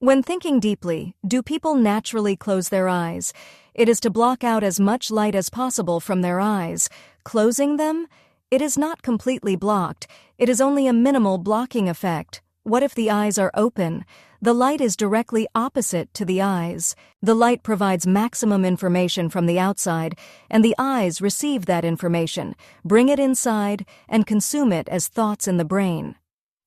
When thinking deeply, do people naturally close their eyes? It is to block out as much light as possible from their eyes. Closing them? It is not completely blocked. It is only a minimal blocking effect. What if the eyes are open? The light is directly opposite to the eyes. The light provides maximum information from the outside, and the eyes receive that information, bring it inside, and consume it as thoughts in the brain.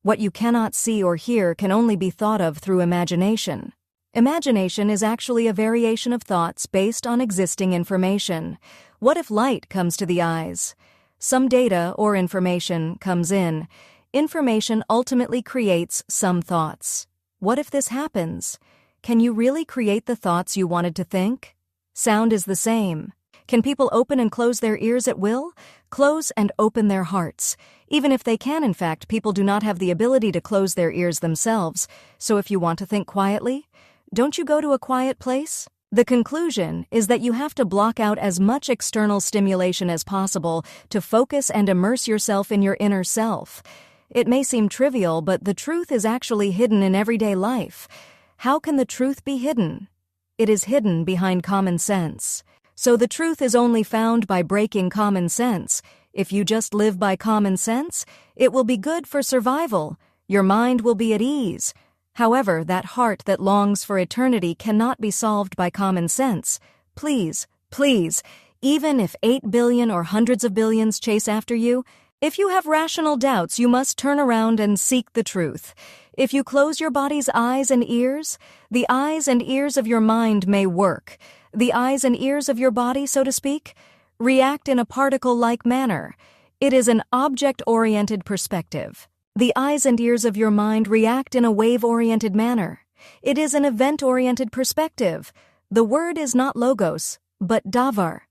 What you cannot see or hear can only be thought of through imagination. Imagination is actually a variation of thoughts based on existing information. What if light comes to the eyes? Some data or information comes in. Information ultimately creates some thoughts. What if this happens? Can you really create the thoughts you wanted to think? Sound is the same. Can people open and close their ears at will? Close and open their hearts. Even if they can, in fact, people do not have the ability to close their ears themselves. So if you want to think quietly, don't you go to a quiet place? The conclusion is that you have to block out as much external stimulation as possible to focus and immerse yourself in your inner self. It may seem trivial, but the truth is actually hidden in everyday life. How can the truth be hidden? It is hidden behind common sense. So the truth is only found by breaking common sense. If you just live by common sense, it will be good for survival. Your mind will be at ease. However, that heart that longs for eternity cannot be solved by common sense. Please, even if 8 billion or hundreds of billions chase after you, if you have rational doubts, you must turn around and seek the truth. If you close your body's eyes and ears, the eyes and ears of your mind may work. The eyes and ears of your body, so to speak, react in a particle-like manner. It is an object-oriented perspective. The eyes and ears of your mind react in a wave-oriented manner. It is an event-oriented perspective. The word is not logos, but davar.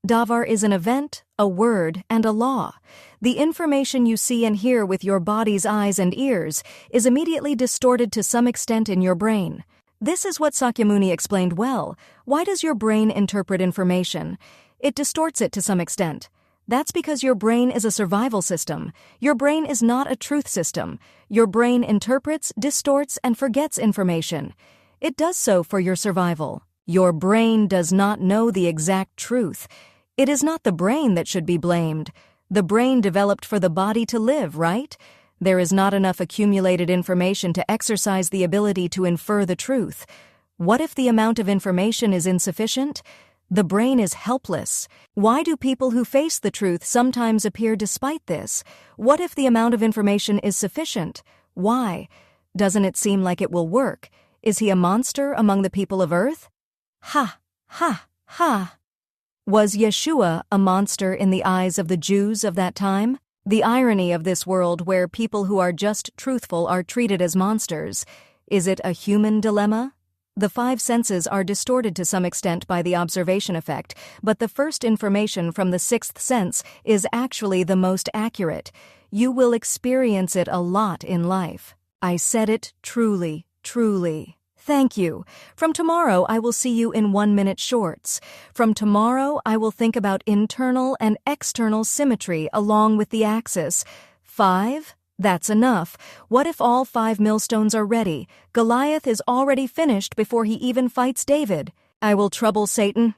Davar is an event, a word, and a law. The information you see and hear with your body's eyes and ears is immediately distorted to some extent in your brain. This is what Sakyamuni explained well. Why does your brain interpret information? It distorts it to some extent. That's because your brain is a survival system. Your brain is not a truth system. Your brain interprets, distorts, and forgets information. It does so for your survival. Your brain does not know the exact truth. It is not the brain that should be blamed. The brain developed for the body to live, right? There is not enough accumulated information to exercise the ability to infer the truth. What if the amount of information is insufficient? The brain is helpless. Why do people who face the truth sometimes appear despite this? What if the amount of information is sufficient? Why? Doesn't it seem like it will work? Is he a monster among the people of Earth? Ha, ha, ha. Was Yeshua a monster in the eyes of the Jews of that time? The irony of this world where people who are just truthful are treated as monsters. Is it a human dilemma? The five senses are distorted to some extent by the observation effect, but the first information from the sixth sense is actually the most accurate. You will experience it a lot in life. I said it truly, truly. Thank you. From tomorrow, I will see you in 1-minute shorts. From tomorrow, I will think about internal and external symmetry along with the axis. 5? That's enough. What if all 5 millstones are ready? Goliath is already finished before he even fights David. I will trouble Satan.